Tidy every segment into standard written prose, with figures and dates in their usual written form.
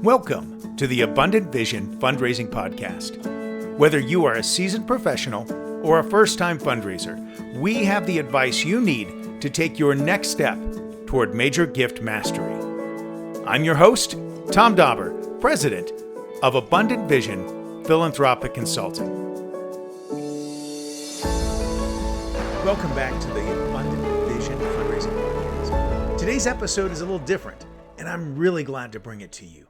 Welcome to the Abundant Vision Fundraising Podcast. Whether you are a seasoned professional or a first-time fundraiser, we have the advice you need to take your next step toward major gift mastery. I'm your host, Tom Dauber, President of Abundant Vision Philanthropic Consulting. Welcome back to the Abundant Vision Fundraising Podcast. Today's episode is a little different, and I'm really glad to bring it to you.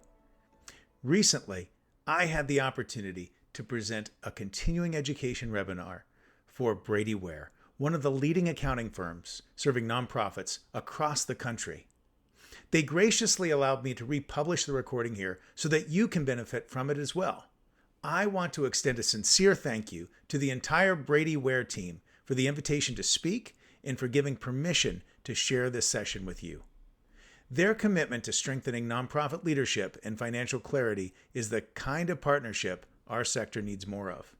Recently, I had the opportunity to present a continuing education webinar for Brady Ware, one of the leading accounting firms serving nonprofits across the country. They graciously allowed me to republish the recording here so that you can benefit from it as well. I want to extend a sincere thank you to the entire Brady Ware team for the invitation to speak and for giving permission to share this session with you. Their commitment to strengthening nonprofit leadership and financial clarity is the kind of partnership our sector needs more of.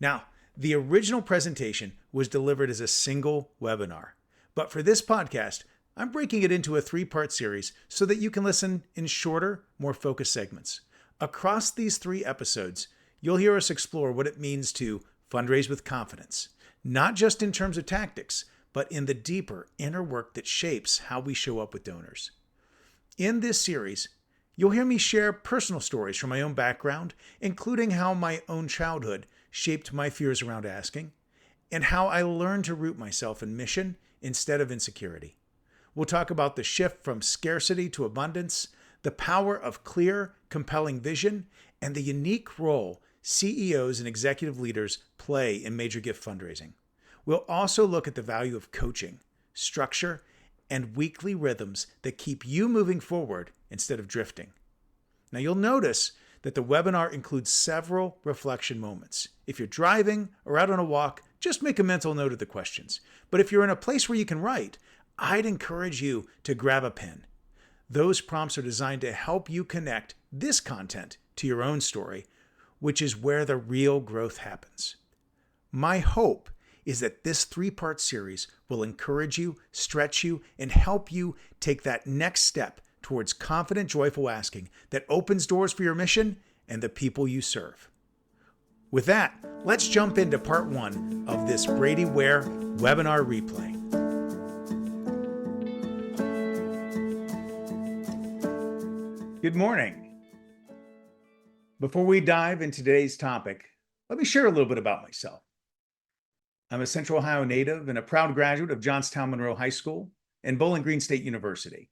Now, the original presentation was delivered as a single webinar, but for this podcast, I'm breaking it into a three-part series so that you can listen in shorter, more focused segments. Across these 3 episodes, you'll hear us explore what it means to fundraise with confidence, not just in terms of tactics, but in the deeper inner work that shapes how we show up with donors. In this series, you'll hear me share personal stories from my own background, including how my own childhood shaped my fears around asking, and how I learned to root myself in mission instead of insecurity. We'll talk about the shift from scarcity to abundance, the power of clear, compelling vision, and the unique role CEOs and executive leaders play in major gift fundraising. We'll also look at the value of coaching, structure, and weekly rhythms that keep you moving forward instead of drifting. Now, you'll notice that the webinar includes several reflection moments. If you're driving or out on a walk, just make a mental note of the questions. But if you're in a place where you can write, I'd encourage you to grab a pen. Those prompts are designed to help you connect this content to your own story, which is where the real growth happens. My hope is that this 3-part series will encourage you, stretch you, and help you take that next step towards confident, joyful asking that opens doors for your mission and the people you serve. With that, let's jump into part 1 of this Brady Ware webinar replay. Good morning. Before we dive into today's topic, let me share a little bit about myself. I'm a Central Ohio native and a proud graduate of Johnstown Monroe High School and Bowling Green State University.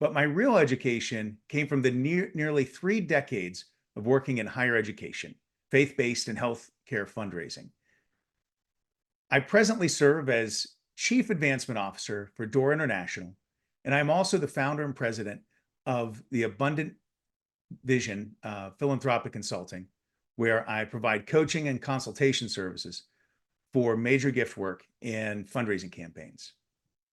But my real education came from the nearly 3 decades of working in higher education, faith-based and healthcare fundraising. I presently serve as Chief Advancement Officer for Dauber International, and I'm also the founder and president of the Abundant Vision Philanthropic Consulting, where I provide coaching and consultation services for major gift work and fundraising campaigns.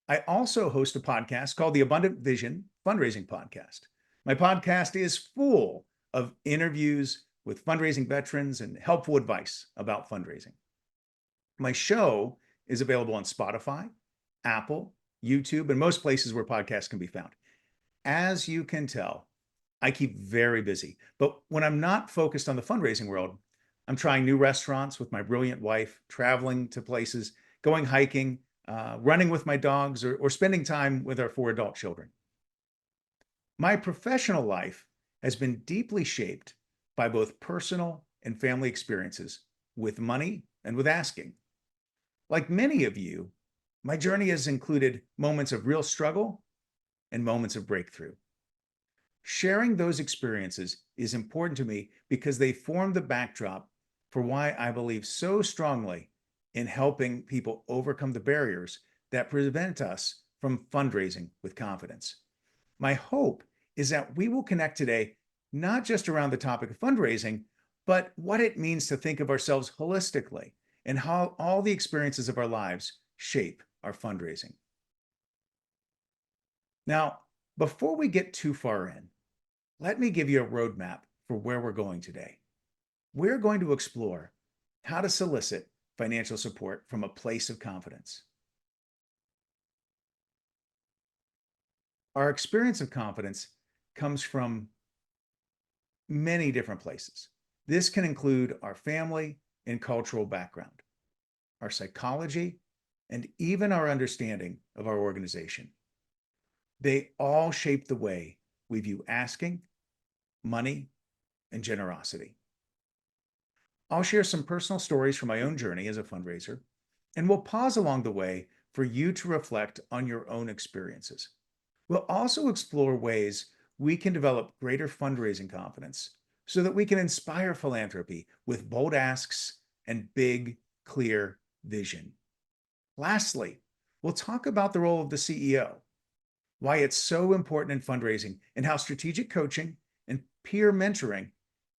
I also host a podcast called the Abundant Vision Fundraising Podcast. My podcast is full of interviews with fundraising veterans and helpful advice about fundraising. My show is available on Spotify, Apple, YouTube, and most places where podcasts can be found. As you can tell, I keep very busy, but when I'm not focused on the fundraising world, I'm trying new restaurants with my brilliant wife, traveling to places, going hiking, running with my dogs, or spending time with our 4 adult children. My professional life has been deeply shaped by both personal and family experiences with money and with asking. Like many of you, my journey has included moments of real struggle and moments of breakthrough. Sharing those experiences is important to me because they form the backdrop for why I believe so strongly in helping people overcome the barriers that prevent us from fundraising with confidence. My hope is that we will connect today, not just around the topic of fundraising, but what it means to think of ourselves holistically and how all the experiences of our lives shape our fundraising. Now, before we get too far in, let me give you a roadmap for where we're going today. We're going to explore how to solicit financial support from a place of confidence. Our experience of confidence comes from many different places. This can include our family and cultural background, our psychology, and even our understanding of our organization. They all shape the way we view asking, money, and generosity. I'll share some personal stories from my own journey as a fundraiser, and we'll pause along the way for you to reflect on your own experiences. We'll also explore ways we can develop greater fundraising confidence so that we can inspire philanthropy with bold asks and big, clear vision. Lastly, we'll talk about the role of the CEO, why it's so important in fundraising, and how strategic coaching and peer mentoring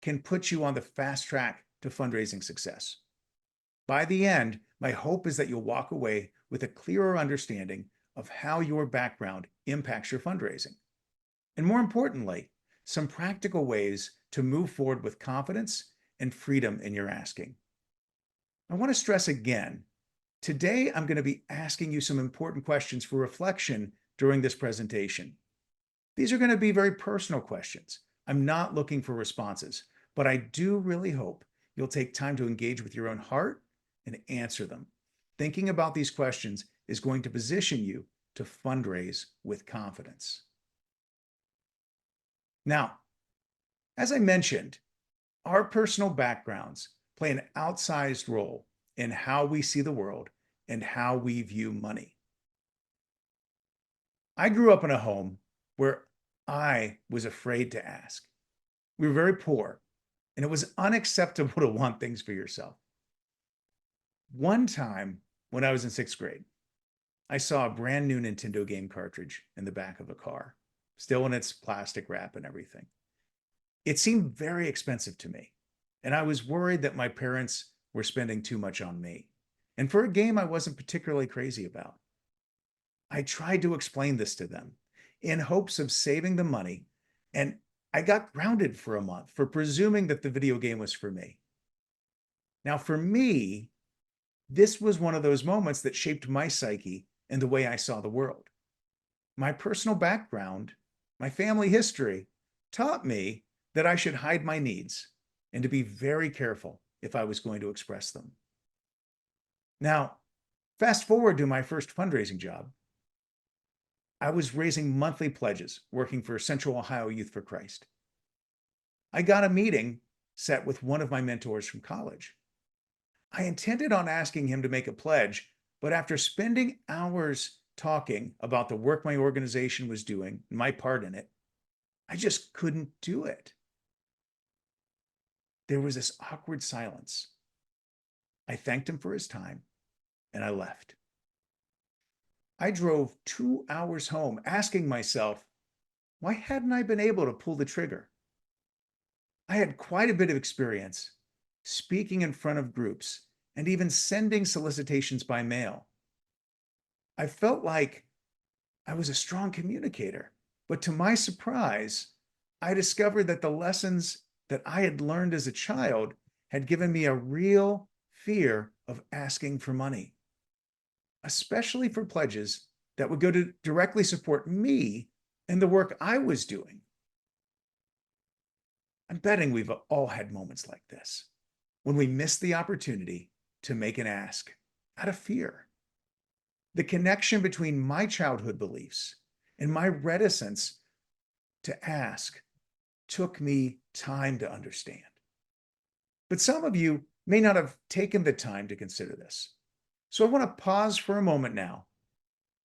can put you on the fast track to fundraising success. By the end, my hope is that you'll walk away with a clearer understanding of how your background impacts your fundraising. And more importantly, some practical ways to move forward with confidence and freedom in your asking. I want to stress again, today I'm going to be asking you some important questions for reflection during this presentation. These are going to be very personal questions. I'm not looking for responses, but I do really hope you'll take time to engage with your own heart and answer them. Thinking about these questions is going to position you to fundraise with confidence. Now, as I mentioned, our personal backgrounds play an outsized role in how we see the world and how we view money. I grew up in a home where I was afraid to ask. We were very poor, and it was unacceptable to want things for yourself. One time when I was in sixth grade, I saw a brand new Nintendo game cartridge in the back of a car, still in its plastic wrap and everything. It seemed very expensive to me, and I was worried that my parents were spending too much on me. And for a game I wasn't particularly crazy about. I tried to explain this to them in hopes of saving the money, and I got grounded for a month for presuming that the video game was for me. Now, for me, this was one of those moments that shaped my psyche and the way I saw the world. My personal background, my family history, taught me that I should hide my needs and to be very careful if I was going to express them. Now, fast forward to my first fundraising job. I was raising monthly pledges working for Central Ohio Youth for Christ. I got a meeting set with one of my mentors from college. I intended on asking him to make a pledge, but after spending hours talking about the work my organization was doing and my part in it, I just couldn't do it. There was this awkward silence. I thanked him for his time and I left. I drove 2 hours home asking myself, why hadn't I been able to pull the trigger? I had quite a bit of experience speaking in front of groups and even sending solicitations by mail. I felt like I was a strong communicator, but to my surprise, I discovered that the lessons that I had learned as a child had given me a real fear of asking for money, especially for pledges that would go to directly support me and the work I was doing. I'm betting we've all had moments like this when we miss the opportunity to make an ask out of fear. The connection between my childhood beliefs and my reticence to ask took me time to understand. But some of you may not have taken the time to consider this. So I want to pause for a moment now.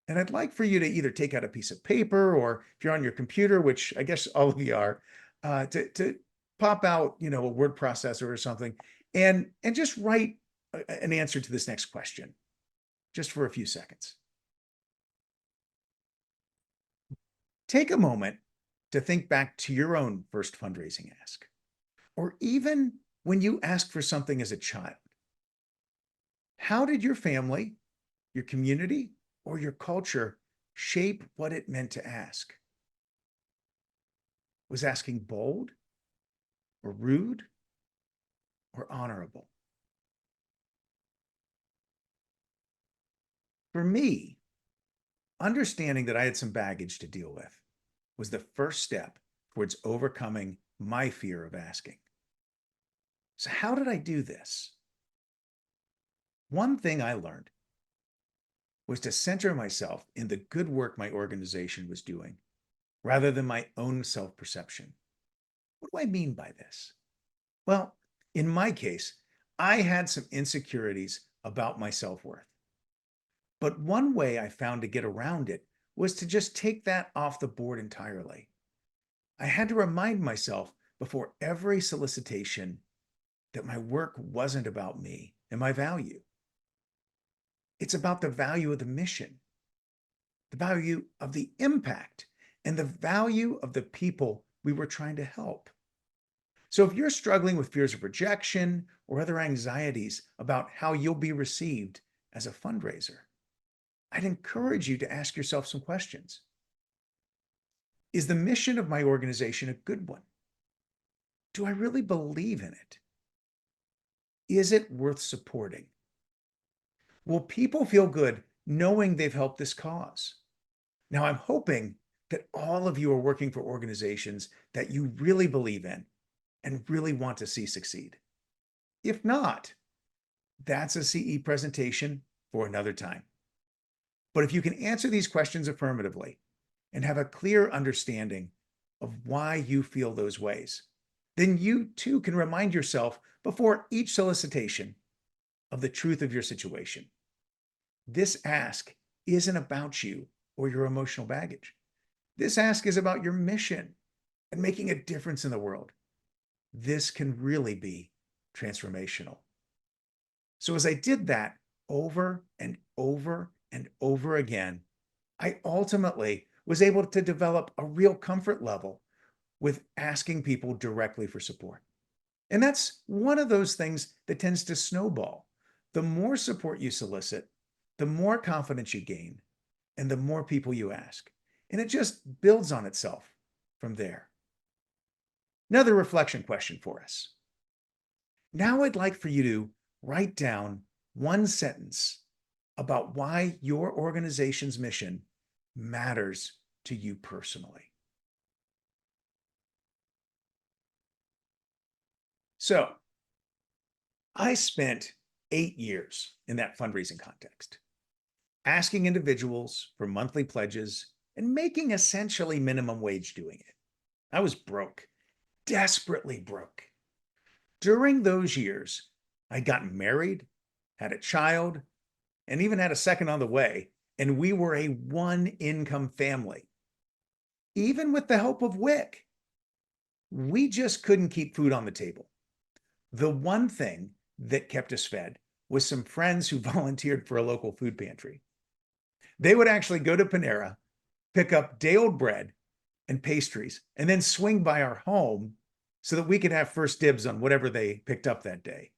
And I'd like for you to either take out a piece of paper or if you're on your computer, which I guess all of you are, to pop out, a word processor or something and just write an answer to this next question just for a few seconds. Take a moment to think back to your own first fundraising ask, or even when you asked for something as a child. How did your family, your community, or your culture shape what it meant to ask? Was asking bold, or rude, or honorable? For me, understanding that I had some baggage to deal with was the first step towards overcoming my fear of asking. So, how did I do this? One thing I learned was to center myself in the good work my organization was doing rather than my own self perception. What do I mean by this? Well, in my case, I had some insecurities about my self worth. But one way I found to get around it was to just take that off the board entirely. I had to remind myself before every solicitation that my work wasn't about me and my value. It's about the value of the mission, the value of the impact, and the value of the people we were trying to help. So if you're struggling with fears of rejection or other anxieties about how you'll be received as a fundraiser, I'd encourage you to ask yourself some questions. Is the mission of my organization a good one? Do I really believe in it? Is it worth supporting? Will people feel good knowing they've helped this cause? Now, I'm hoping that all of you are working for organizations that you really believe in and really want to see succeed. If not, that's a CE presentation for another time. But if you can answer these questions affirmatively and have a clear understanding of why you feel those ways, then you too can remind yourself before each solicitation of the truth of your situation. This ask isn't about you or your emotional baggage. This ask is about your mission and making a difference in the world. This can really be transformational. So as I did that over and over and over again, I ultimately was able to develop a real comfort level with asking people directly for support. And that's one of those things that tends to snowball. The more support you solicit, the more confidence you gain, and the more people you ask. And it just builds on itself from there. Another reflection question for us. Now I'd like for you to write down one sentence about why your organization's mission matters to you personally. So, I spent 8 years in that fundraising context, asking individuals for monthly pledges and making essentially minimum wage doing it. I was broke, desperately broke. During those years, I got married, had a child, and even had a second on the way, and we were a one-income family. Even with the help of WIC, we just couldn't keep food on the table. The one thing that kept us fed was some friends who volunteered for a local food pantry. They would actually go to Panera, pick up day-old bread and pastries, and then swing by our home so that we could have first dibs on whatever they picked up that day.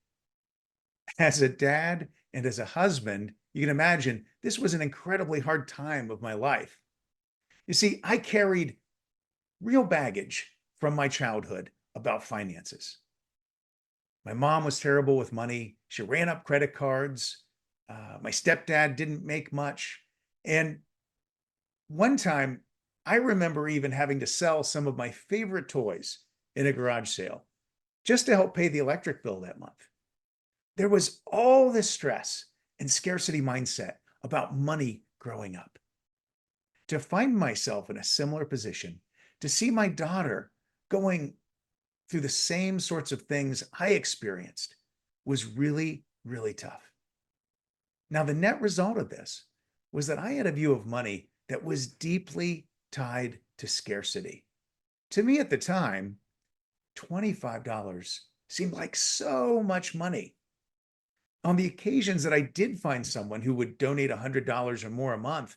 As a dad and as a husband, you can imagine this was an incredibly hard time of my life. You see, I carried real baggage from my childhood about finances. My mom was terrible with money. She ran up credit cards. My stepdad didn't make much. And one time, I remember even having to sell some of my favorite toys in a garage sale just to help pay the electric bill that month. There was all this stress and scarcity mindset about money growing up. To find myself in a similar position, to see my daughter going through the same sorts of things I experienced was really, really tough. Now, the net result of this was that I had a view of money that was deeply tied to scarcity. To me at the time, $25 seemed like so much money. On the occasions that I did find someone who would donate $100 or more a month,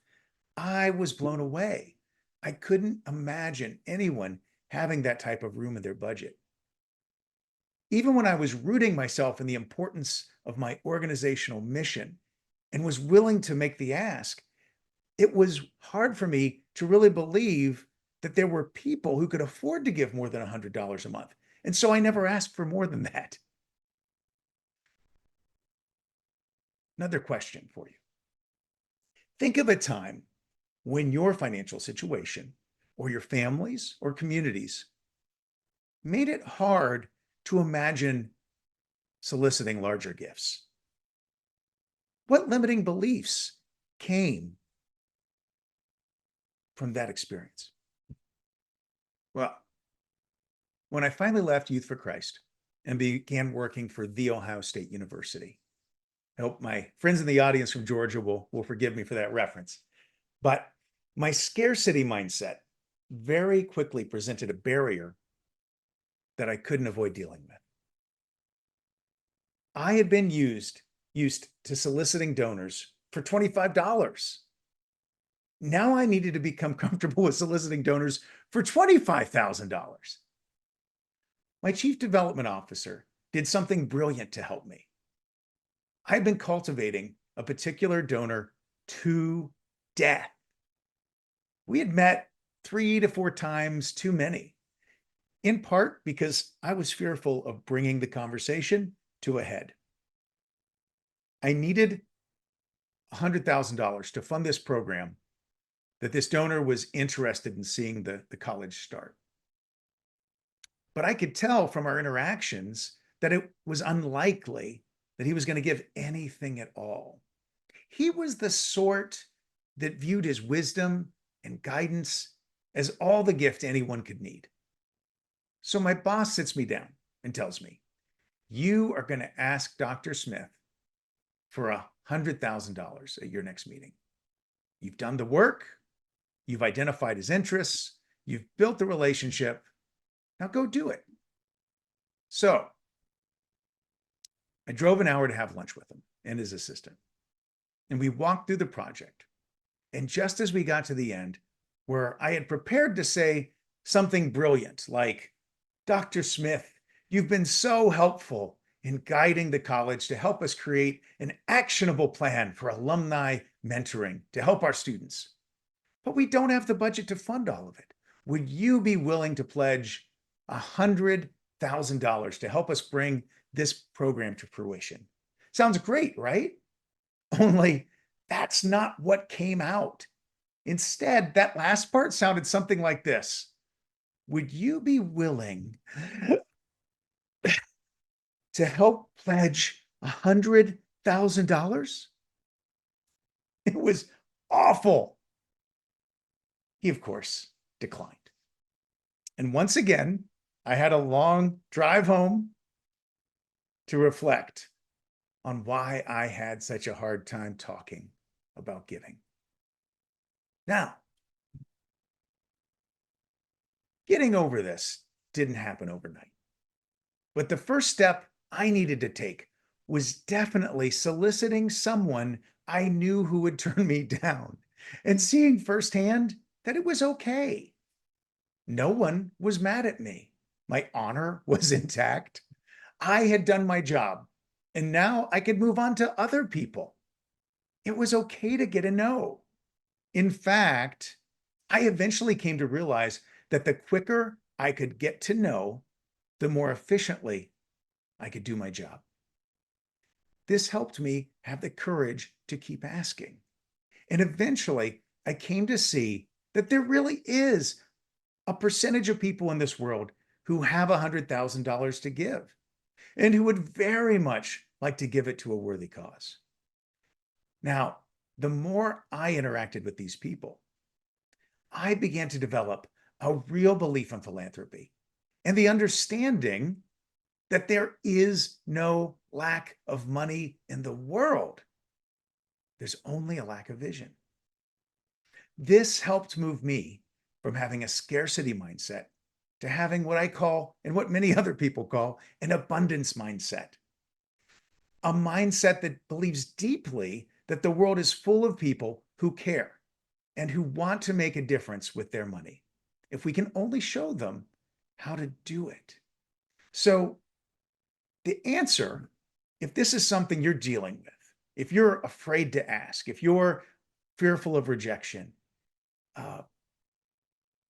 I was blown away. I couldn't imagine anyone having that type of room in their budget. Even when I was rooting myself in the importance of my organizational mission and was willing to make the ask, it was hard for me to really believe that there were people who could afford to give more than $100 a month. And so I never asked for more than that. Another question for you. Think of a time when your financial situation or your family's or community's made it hard to imagine soliciting larger gifts. What limiting beliefs came from that experience? Well, when I finally left Youth for Christ and began working for The Ohio State University, I hope my friends in the audience from Georgia will forgive me for that reference. But my scarcity mindset very quickly presented a barrier that I couldn't avoid dealing with. I had been used to soliciting donors for $25. Now I needed to become comfortable with soliciting donors for $25,000. My chief development officer did something brilliant to help me. I'd been cultivating a particular donor to death. We had met 3 to 4 times too many, in part because I was fearful of bringing the conversation to a head. I needed $100,000 to fund this program that this donor was interested in seeing the college start. But I could tell from our interactions that it was unlikely that he was going to give anything at all. He was the sort that viewed his wisdom and guidance as all the gift anyone could need. So my boss sits me down and tells me, "You are going to ask Dr. Smith for $100,000 at your next meeting. You've done the work, you've identified his interests, you've built the relationship. Now go do it." So I drove an hour to have lunch with him and his assistant. And we walked through the project. And just as we got to the end, where I had prepared to say something brilliant like, "Dr. Smith, you've been so helpful in guiding the college to help us create an actionable plan for alumni mentoring to help our students. But we don't have the budget to fund all of it. Would you be willing to pledge $100,000 to help us bring this program to fruition?" Sounds great, right? Only that's not what came out. Instead, that last part sounded something like this: "Would you be willing to help pledge $100,000? It was awful. He, of course, declined. And once again, I had a long drive home to reflect on why I had such a hard time talking about giving. Now, getting over this didn't happen overnight. But the first step I needed to take was definitely soliciting someone I knew who would turn me down and seeing firsthand that it was okay. No one was mad at me. My honor was intact. I had done my job, and now I could move on to other people. It was okay to get a no. In fact, I eventually came to realize that the quicker I could get to know, the more efficiently I could do my job. This helped me have the courage to keep asking. And eventually, I came to see that there really is a percentage of people in this world who have $100,000 to give and who would very much like to give it to a worthy cause. Now, the more I interacted with these people, I began to develop a real belief in philanthropy and the understanding that there is no lack of money in the world. There's only a lack of vision. This helped move me from having a scarcity mindset to having what I call, and what many other people call, an abundance mindset. A mindset that believes deeply that the world is full of people who care and who want to make a difference with their money, if we can only show them how to do it. So the answer, if this is something you're dealing with, if you're afraid to ask, if you're fearful of rejection,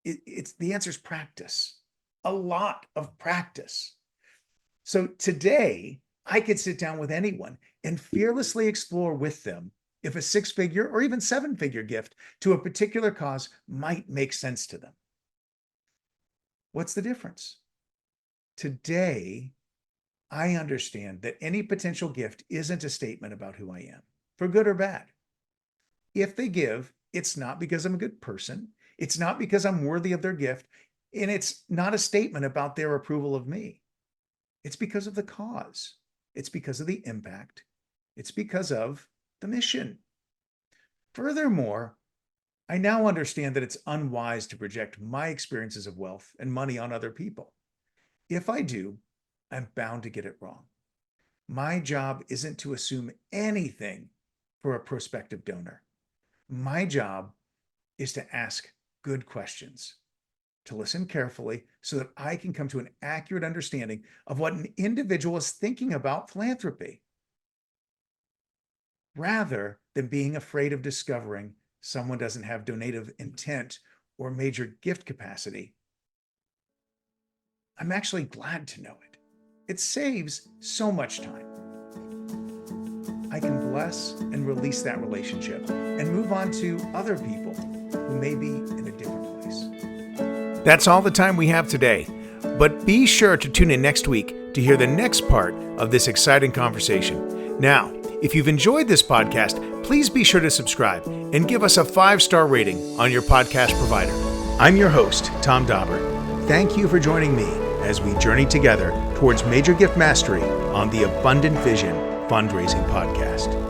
it's the answer is practice, a lot of practice. So today, I could sit down with anyone and fearlessly explore with them if a 6-figure or even 7-figure gift to a particular cause might make sense to them. What's the difference? Today, I understand that any potential gift isn't a statement about who I am, for good or bad. If they give, it's not because I'm a good person. It's not because I'm worthy of their gift. And it's not a statement about their approval of me. It's because of the cause. It's because of the impact. It's because of the mission. Furthermore, I now understand that it's unwise to project my experiences of wealth and money on other people. If I do, I'm bound to get it wrong. My job isn't to assume anything for a prospective donor. My job is to ask good questions, to listen carefully so that I can come to an accurate understanding of what an individual is thinking about philanthropy, rather than being afraid of discovering someone doesn't have donative intent or major gift capacity. I'm actually glad to know it. It saves so much time. I can bless and release that relationship and move on to other people who may be in a different place. That's all the time we have today, but be sure to tune in next week to hear the next part of this exciting conversation. Now, if you've enjoyed this podcast, please be sure to subscribe and give us a 5-star rating on your podcast provider. I'm your host, Tom Dauber. Thank you for joining me as we journey together towards major gift mastery on the Abundant Vision Fundraising Podcast.